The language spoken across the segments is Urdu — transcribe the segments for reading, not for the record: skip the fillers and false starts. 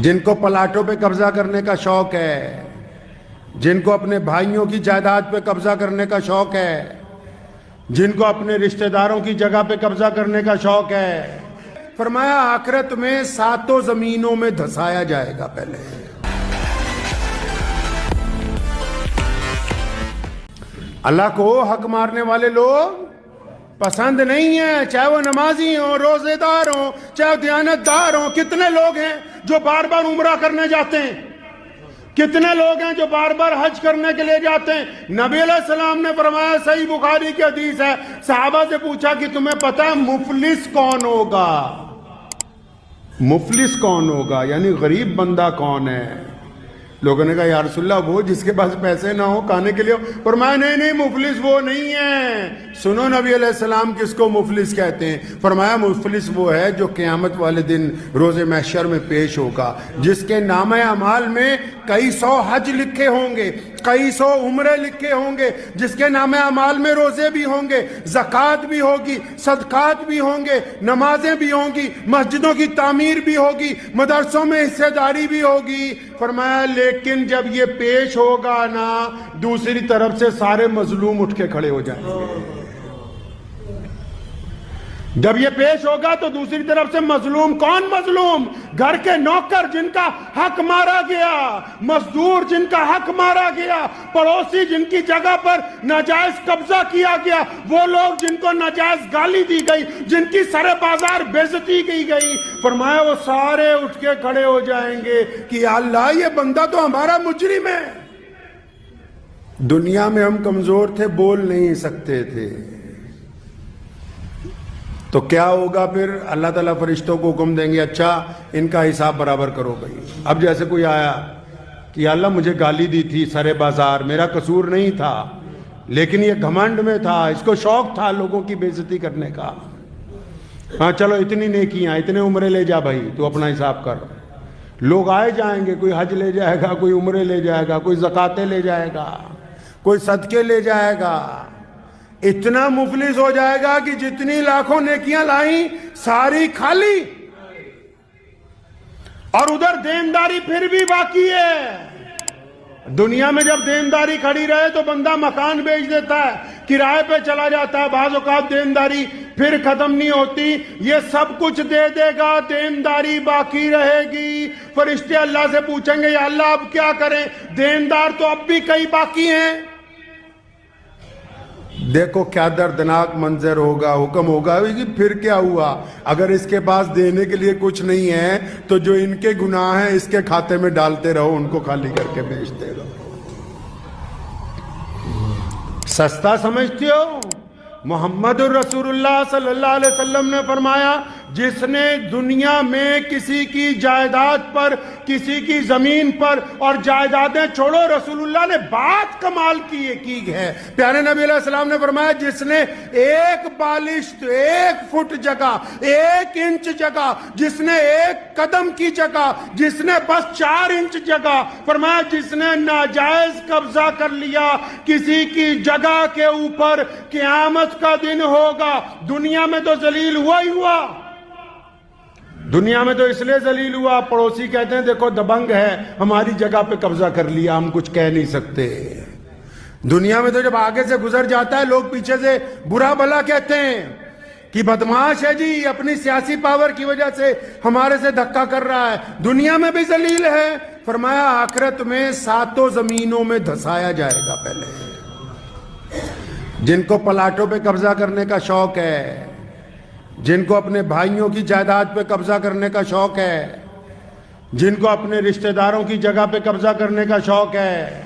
جن کو پلاٹوں پہ قبضہ کرنے کا شوق ہے، جن کو اپنے بھائیوں کی جائیداد پہ قبضہ کرنے کا شوق ہے، جن کو اپنے رشتہ داروں کی جگہ پہ قبضہ کرنے کا شوق ہے، فرمایا آخرت میں 7 زمینوں میں دھسایا جائے گا۔ پہلے اللہ کو حق مارنے والے لوگ پسند نہیں ہیں، چاہے وہ نمازی ہوں، روزے دار ہوں، چاہے دیانت دار ہوں۔ کتنے لوگ ہیں جو بار بار عمرہ کرنے جاتے ہیں، کتنے لوگ ہیں جو بار بار حج کرنے کے لیے جاتے ہیں۔ نبی علیہ السلام نے فرمایا، صحیح بخاری کی حدیث ہے، صحابہ سے پوچھا کہ تمہیں پتہ ہے مفلس کون ہوگا؟ مفلس کون ہوگا یعنی غریب بندہ کون ہے؟ لوگوں نے کہا یا رسول اللہ وہ جس کے پاس پیسے نہ ہو کھانے کے لیے ہو۔ فرمایا نہیں مفلس وہ نہیں ہے۔ سنو نبی علیہ السلام کس کو مفلس کہتے ہیں؟ فرمایا مفلس وہ ہے جو قیامت والے دن روز محشر میں پیش ہوگا، جس کے نامہ اعمال میں کئی 100 حج لکھے ہوں گے، کئی 100 عمرے لکھے ہوں گے، جس کے نامہ اعمال میں روزے بھی ہوں گے، زکوٰۃ بھی ہوگی، صدقات بھی ہوں گے، نمازیں بھی ہوں گی، مسجدوں کی تعمیر بھی ہوگی، مدرسوں میں حصہ داری بھی ہوگی۔ فرمایا لیکن جب یہ پیش ہوگا نا، دوسری طرف سے سارے مظلوم اٹھ کے کھڑے ہو جائیں گے۔ جب یہ پیش ہوگا تو دوسری طرف سے مظلوم، کون مظلوم؟ گھر کے نوکر جن کا حق مارا گیا، مزدور جن کا حق مارا گیا، پڑوسی جن کی جگہ پر ناجائز قبضہ کیا گیا، وہ لوگ جن کو ناجائز گالی دی گئی، جن کی سر بازار بیزتی کی گئی۔ فرمایا وہ سارے اٹھ کے کھڑے ہو جائیں گے کہ یا اللہ یہ بندہ تو ہمارا مجرم ہے۔ دنیا میں ہم کمزور تھے، بول نہیں سکتے تھے، تو کیا ہوگا پھر؟ اللہ تعالیٰ فرشتوں کو حکم دیں گے اچھا ان کا حساب برابر کرو بھائی۔ اب جیسے کوئی آیا کہ یا اللہ مجھے گالی دی تھی سرے بازار، میرا قصور نہیں تھا لیکن یہ گھمنڈ میں تھا، اس کو شوق تھا لوگوں کی بے عزتی کرنے کا۔ ہاں چلو اتنی نیکیاں، اتنے عمرے لے جا بھائی، تو اپنا حساب کر۔ لوگ آئے جائیں گے، کوئی حج لے جائے گا، کوئی عمرے لے جائے گا، کوئی زکاتیں لے جائے گا، کوئی صدقے لے جائے گا۔ اتنا مفلس ہو جائے گا کہ جتنی لاکھوں نیکیاں لائیں ساری خالی، اور ادھر دینداری پھر بھی باقی ہے۔ دنیا میں جب دینداری کھڑی رہے تو بندہ مکان بیچ دیتا ہے، کرائے پہ چلا جاتا ہے، بعض اوقات دینداری پھر ختم نہیں ہوتی۔ یہ سب کچھ دے دے گا، دینداری باقی رہے گی۔ فرشتے اللہ سے پوچھیں گے یا اللہ اب کیا کریں؟ دیندار تو اب بھی کئی باقی ہیں۔ دیکھو کیا دردناک منظر ہوگا، حکم ہوگا کہ پھر کیا ہوا؟ اگر اس کے پاس دینے کے لیے کچھ نہیں ہے تو جو ان کے گناہ ہیں اس کے کھاتے میں ڈالتے رہو، ان کو خالی کر کے بیچتے رہو۔ سستا سمجھتے ہو؟ محمد الرسول اللہ صلی اللہ علیہ وسلم نے فرمایا جس نے دنیا میں کسی کی جائیداد پر، کسی کی زمین پر، اور جائیدادیں چھوڑو، رسول اللہ نے بات کمال کی ہے۔ پیارے نبی علیہ السلام نے فرمایا جس نے 1 بالشت 1 فٹ جگہ، 1 انچ جگہ، جس نے 1 قدم کی جگہ، جس نے بس 4 انچ جگہ، فرمایا جس نے ناجائز قبضہ کر لیا کسی کی جگہ کے اوپر، قیامت کا دن ہوگا۔ دنیا میں تو ذلیل ہوا ہی ہوا، دنیا میں تو اس لیے ذلیل ہوا، پڑوسی کہتے ہیں دیکھو دبنگ ہے، ہماری جگہ پہ قبضہ کر لیا، ہم کچھ کہہ نہیں سکتے۔ دنیا میں تو جب آگے سے گزر جاتا ہے لوگ پیچھے سے برا بھلا کہتے ہیں کہ بدماش ہے جی، اپنی سیاسی پاور کی وجہ سے ہمارے سے دھکا کر رہا ہے۔ دنیا میں بھی ذلیل ہے۔ فرمایا آخرت میں 7 زمینوں میں دھسایا جائے گا۔ پہلے جن کو پلاٹوں پہ قبضہ کرنے کا شوق ہے، جن کو اپنے بھائیوں کی جائیداد پہ قبضہ کرنے کا شوق ہے، جن کو اپنے رشتہ داروں کی جگہ پہ قبضہ کرنے کا شوق ہے،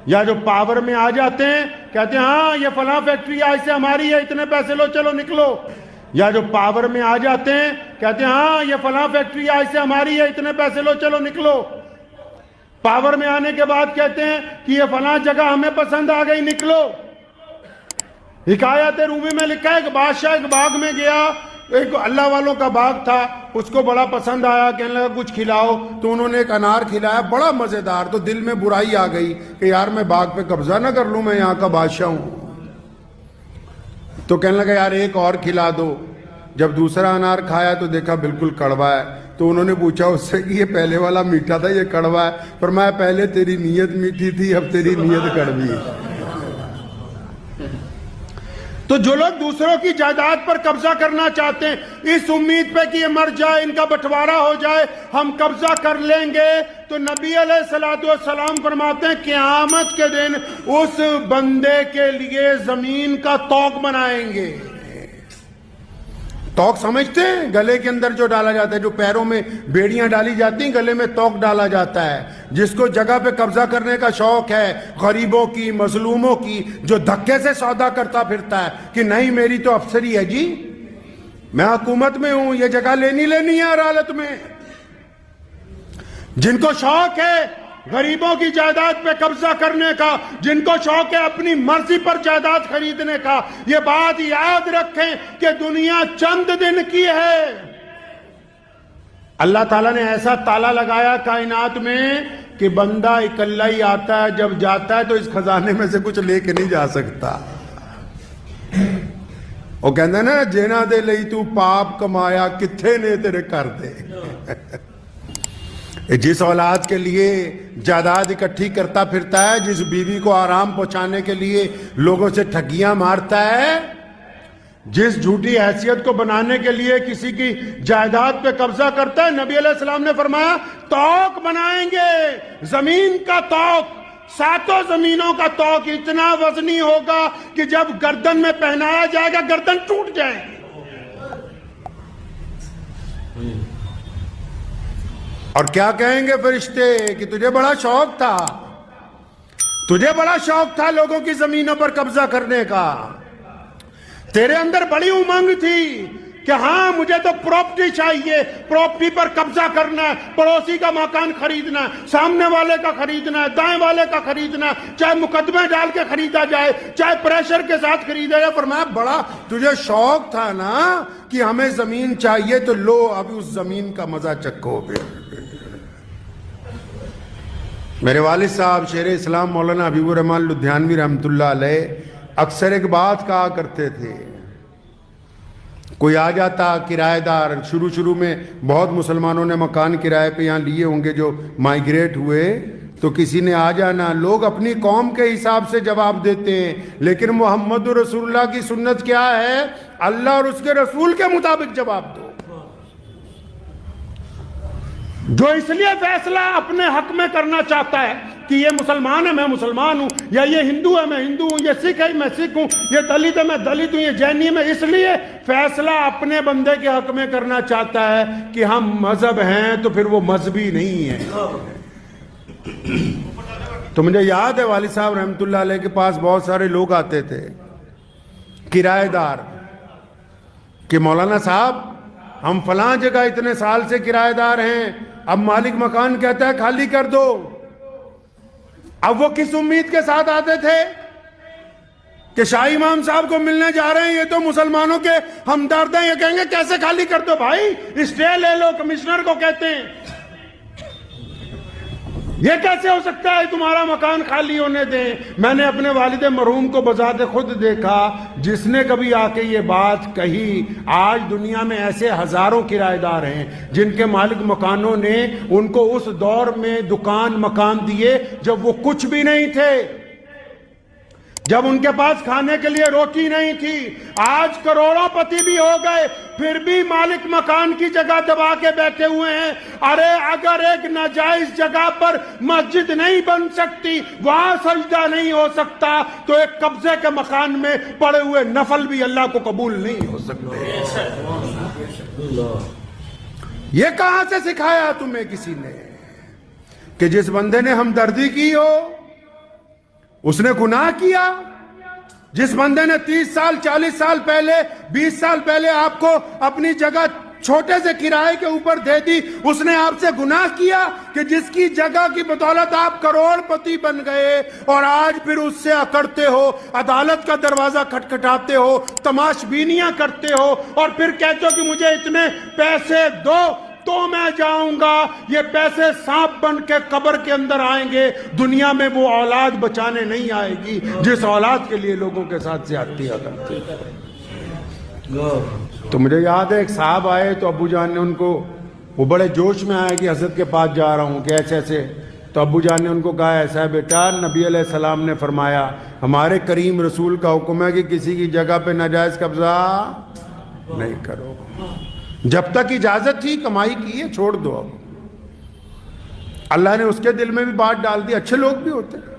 یا جو پاور میں آ جاتے ہیں کہتے ہیں ہاں یہ فلاں فیکٹری آج سے ہماری ہے، اتنے پیسے لو چلو نکلو، یا جو پاور میں آ جاتے ہیں کہتے ہیں ہاں یہ فلاں فیکٹری آج سے ہماری ہے، اتنے پیسے لو چلو نکلو، پاور میں آنے کے بعد کہتے ہیں کہ یہ فلاں جگہ ہمیں پسند آ گئی نکلو۔ حکایت رومی میں لکھا ہے کہ بادشاہ ایک باغ میں گیا، ایک اللہ والوں کا باغ تھا، اس کو بڑا پسند آیا، کہنے لگا کچھ کھلاؤ، تو انہوں نے ایک انار کھلایا بڑا مزیدار، تو دل میں برائی آ گئی کہ یار میں باغ پہ قبضہ نہ کر لوں، میں یہاں کا بادشاہ ہوں۔ تو کہنے لگا یار ایک اور کھلا دو۔ جب دوسرا انار کھایا تو دیکھا بالکل کڑوا ہے، تو انہوں نے پوچھا اس سے کہ یہ پہلے والا میٹھا تھا یہ کڑوا ہے؟ فرمایا پہلے تیری نیت میٹھی تھی اب تیری نیت کڑوی ہے۔ تو جو لوگ دوسروں کی جائیداد پر قبضہ کرنا چاہتے ہیں اس امید پہ کہ یہ مر جائے، ان کا بٹوارا ہو جائے، ہم قبضہ کر لیں گے، تو نبی علیہ السلام فرماتے ہیں قیامت کے دن اس بندے کے لیے زمین کا طوق بنائیں گے۔ طوق سمجھتے ہیں؟ گلے کے اندر جو ڈالا جاتا ہے، جو پیروں میں بیڑیاں ڈالی جاتی ہیں، گلے میں طوق ڈالا جاتا ہے۔ جس کو جگہ پہ قبضہ کرنے کا شوق ہے، غریبوں کی، مظلوموں کی، جو دھکے سے سودا کرتا پھرتا ہے کہ نہیں میری تو افسری ہے جی، میں حکومت میں ہوں، یہ جگہ لینی ہے ہر حالت میں۔ جن کو شوق ہے غریبوں کی جائیداد پہ قبضہ کرنے کا، جن کو شوق ہے اپنی مرضی پر جائیداد خریدنے کا، یہ بات یاد رکھیں کہ دنیا چند دن کی ہے۔ اللہ تعالیٰ نے ایسا تالا لگایا کائنات میں کہ بندہ اکلا ہی آتا ہے، جب جاتا ہے تو اس خزانے میں سے کچھ لے کے نہیں جا سکتا۔ وہ کہندے نا جینا دے لئی تو پاپ کمایا کتھے نے تیرے کر دے۔ جس اولاد کے لیے جائیداد اکٹھی کرتا پھرتا ہے، جس بیوی کو آرام پہنچانے کے لیے لوگوں سے ٹھگیاں مارتا ہے، جس جھوٹی حیثیت کو بنانے کے لیے کسی کی جائیداد پہ قبضہ کرتا ہے، نبی علیہ السلام نے فرمایا طوق بنائیں گے، زمین کا طوق، 7 زمینوں کا طوق، اتنا وزنی ہوگا کہ جب گردن میں پہنایا جائے گا گردن ٹوٹ جائے گی۔ اور کیا کہیں گے فرشتے کہ تجھے بڑا شوق تھا، تجھے بڑا شوق تھا لوگوں کی زمینوں پر قبضہ کرنے کا، تیرے اندر بڑی امنگ تھی کہ ہاں مجھے تو پراپرٹی چاہیے، پراپرٹی پر قبضہ کرنا ہے، پڑوسی کا مکان خریدنا ہے، سامنے والے کا خریدنا ہے، دائیں والے کا خریدنا ہے، چاہے مقدمے ڈال کے خریدا جائے، چاہے پریشر کے ساتھ خریدا جائے۔ فرمایا بڑا تجھے شوق تھا نا کہ ہمیں زمین چاہیے، تو لو ابھی اس زمین کا مزہ چکھو۔ میرے والد صاحب شیر اسلام مولانا حبیب الرحمن لدھیانوی رحمۃ اللہ علیہ اکثر ایک بات کہا کرتے تھے، کوئی آ جاتا کرایہ دار، شروع میں بہت مسلمانوں نے مکان کرائے پہ یہاں لیے ہوں گے جو مائیگریٹ ہوئے، تو کسی نے آ جانا، لوگ اپنی قوم کے حساب سے جواب دیتے ہیں، لیکن محمد رسول اللہ کی سنت کیا ہے؟ اللہ اور اس کے رسول کے مطابق جواب دو۔ جو اس لیے فیصلہ اپنے حق میں کرنا چاہتا ہے کہ یہ مسلمان ہے میں مسلمان ہوں، یا یہ ہندو ہے میں ہندو ہوں، یہ سکھ ہے میں سکھ ہوں، یہ دلت ہے میں دلت ہوں، یہ جینی ہے میں، اس لیے فیصلہ اپنے بندے کے حق میں کرنا چاہتا ہے کہ ہم مذہب ہیں تو پھر وہ مذہبی نہیں ہے۔ تو مجھے یاد ہے والد صاحب رحمۃ اللہ علیہ کے پاس بہت سارے لوگ آتے تھے کرایہ دار کہ مولانا صاحب ہم فلاں جگہ اتنے سال سے کرایہ دار ہیں، اب مالک مکان کہتا ہے خالی کر دو۔ اب وہ کس امید کے ساتھ آتے تھے کہ شاہ امام صاحب کو ملنے جا رہے ہیں، یہ تو مسلمانوں کے ہمدرد ہیں، یہ کہیں گے کیسے خالی کر دو بھائی، اسٹے لے لو، کمشنر کو کہتے ہیں، یہ کیسے ہو سکتا ہے تمہارا مکان خالی ہونے دیں۔ میں نے اپنے والد مرحوم کو بذات خود دیکھا، جس نے کبھی آ کے یہ بات کہی، آج دنیا میں ایسے ہزاروں کرایہ دار ہیں جن کے مالک مکانوں نے ان کو اس دور میں دکان مکان دیے جب وہ کچھ بھی نہیں تھے، جب ان کے پاس کھانے کے لیے روٹی نہیں تھی۔ آج کروڑوں پتی بھی ہو گئے، پھر بھی مالک مکان کی جگہ دبا کے بیٹھے ہوئے ہیں۔ ارے اگر ایک ناجائز جگہ پر مسجد نہیں بن سکتی، وہاں سجدہ نہیں ہو سکتا، تو ایک قبضے کے مکان میں پڑے ہوئے نفل بھی اللہ کو قبول نہیں ہو سکتے۔ یہ کہاں سے سکھایا تمہیں کسی نے کہ جس بندے نے ہمدردی کی ہو اس نے گناہ کیا؟ جس بندے نے 30 سال 40 سال پہلے 20 سال پہلے آپ کو اپنی جگہ چھوٹے سے کرائے کے اوپر دے دی، اس نے آپ سے گناہ کیا کہ جس کی جگہ کی بدولت آپ کروڑ پتی بن گئے، اور آج پھر اس سے اکڑتے ہو، عدالت کا دروازہ کھٹکھٹاتے ہو، تماش بینیاں کرتے ہو، اور پھر کہتے ہو کہ مجھے اتنے پیسے دو تو میں جاؤں گا۔ یہ پیسے سانپ بن کے قبر کے اندر آئیں گے، دنیا میں وہ اولاد بچانے نہیں آئے گی جس اولاد کے لیے لوگوں کے ساتھ زیادتیاں کرتے ہیں۔ تو مجھے یاد ہے ایک صاحب آئے تو ابو جان نے ان کو وہ بڑے جوش میں آئے کہ حضرت کے پاس جا رہا ہوں کہ ایسے ایسے. تو ابو جان نے ان کو کہا ایسا ہے بیٹا, نبی علیہ السلام نے فرمایا ہمارے کریم رسول کا حکم ہے کہ کسی کی جگہ پہ ناجائز قبضہ نہیں کرو. جب تک اجازت تھی کمائی کی ہے, چھوڑ دو. اب اللہ نے اس کے دل میں بھی بات ڈال دی. اچھے لوگ بھی ہوتے ہیں.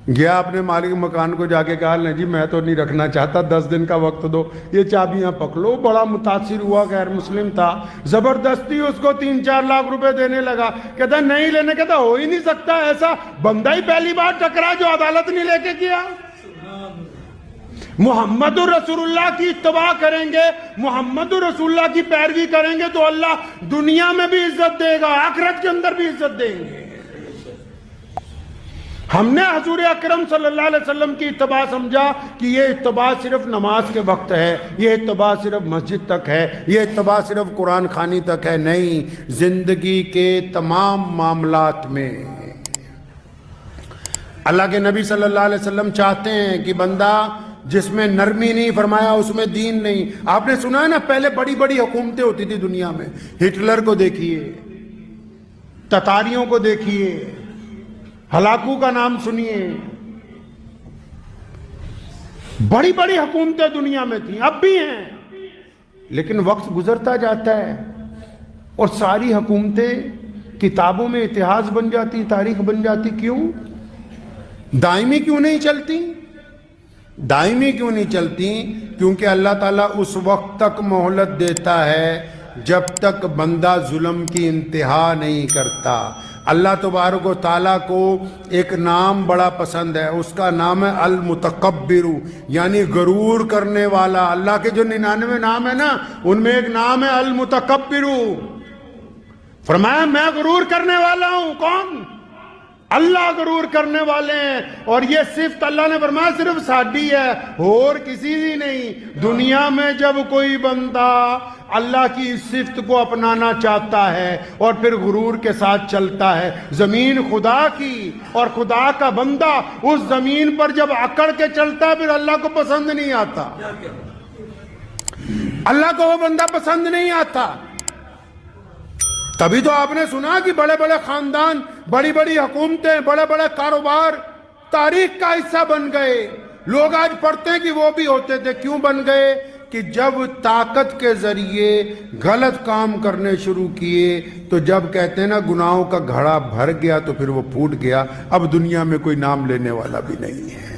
گیا اپنے مالک مکان کو جا کے کہا نہیں جی میں تو نہیں رکھنا چاہتا, 10 دن کا وقت دو, یہ چابیاں پکڑو. بڑا متاثر ہوا, غیر مسلم تھا, زبردستی اس کو 3-4 لاکھ روپے دینے لگا. کہتا نہیں لینے, کہتا ہو ہی نہیں سکتا ایسا, بندہ ہی پہلی بار ٹکرا جو عدالت نہیں لے کے کیا. محمد رسول اللہ کی اتباع کریں گے, محمد رسول اللہ کی پیروی کریں گے تو اللہ دنیا میں بھی عزت دے گا, آخرت کے اندر بھی عزت دیں گے. ہم نے حضور اکرم صلی اللہ علیہ وسلم کی اتباع سمجھا کہ یہ اتباع صرف نماز کے وقت ہے, یہ اتباع صرف مسجد تک ہے, یہ اتباع صرف قرآن خوانی تک ہے. نہیں, زندگی کے تمام معاملات میں. اللہ کے نبی صلی اللہ علیہ وسلم چاہتے ہیں کہ بندہ جس میں نرمی نہیں, فرمایا اس میں دین نہیں. آپ نے سنا ہے نا, پہلے بڑی بڑی حکومتیں ہوتی تھی دنیا میں. ہٹلر کو دیکھیے, تتاریوں کو دیکھیے, ہلاکو کا نام سنیے, بڑی بڑی حکومتیں دنیا میں تھیں, اب بھی ہیں. لیکن وقت گزرتا جاتا ہے اور ساری حکومتیں کتابوں میں اتہاس بن جاتی, تاریخ بن جاتی. کیوں؟ دائمی کیوں نہیں چلتی؟ دائمی کیوں نہیں چلتی؟ کیونکہ اللہ تعالیٰ اس وقت تک مہلت دیتا ہے جب تک بندہ ظلم کی انتہا نہیں کرتا. اللہ تبارک و تعالیٰ کو ایک نام بڑا پسند ہے, اس کا نام ہے المتکبر, یعنی غرور کرنے والا. اللہ کے جو 99 نام ہے نا, ان میں ایک نام ہے المتکبر. فرمایا میں غرور کرنے والا ہوں. کون؟ اللہ غرور کرنے والے ہیں. اور یہ صفت اللہ نے فرمایا صرف ساڈی ہے, اور کسی بھی نہیں. دنیا میں جب کوئی بندہ اللہ کی اس صفت کو اپنانا چاہتا ہے اور پھر غرور کے ساتھ چلتا ہے, زمین خدا کی اور خدا کا بندہ اس زمین پر جب اکڑ کے چلتا ہے پھر اللہ کو پسند نہیں آتا. اللہ کو وہ بندہ پسند نہیں آتا. تبھی تو آپ نے سنا کہ بڑے بڑے خاندان, بڑی بڑی حکومتیں, بڑے بڑے کاروبار تاریخ کا حصہ بن گئے. لوگ آج پڑھتے ہیں کہ وہ بھی ہوتے تھے. کیوں بن گئے؟ کہ جب طاقت کے ذریعے غلط کام کرنے شروع کیے تو جب کہتے ہیں نا گناہوں کا گھڑا بھر گیا تو پھر وہ پھوٹ گیا. اب دنیا میں کوئی نام لینے والا بھی نہیں ہے.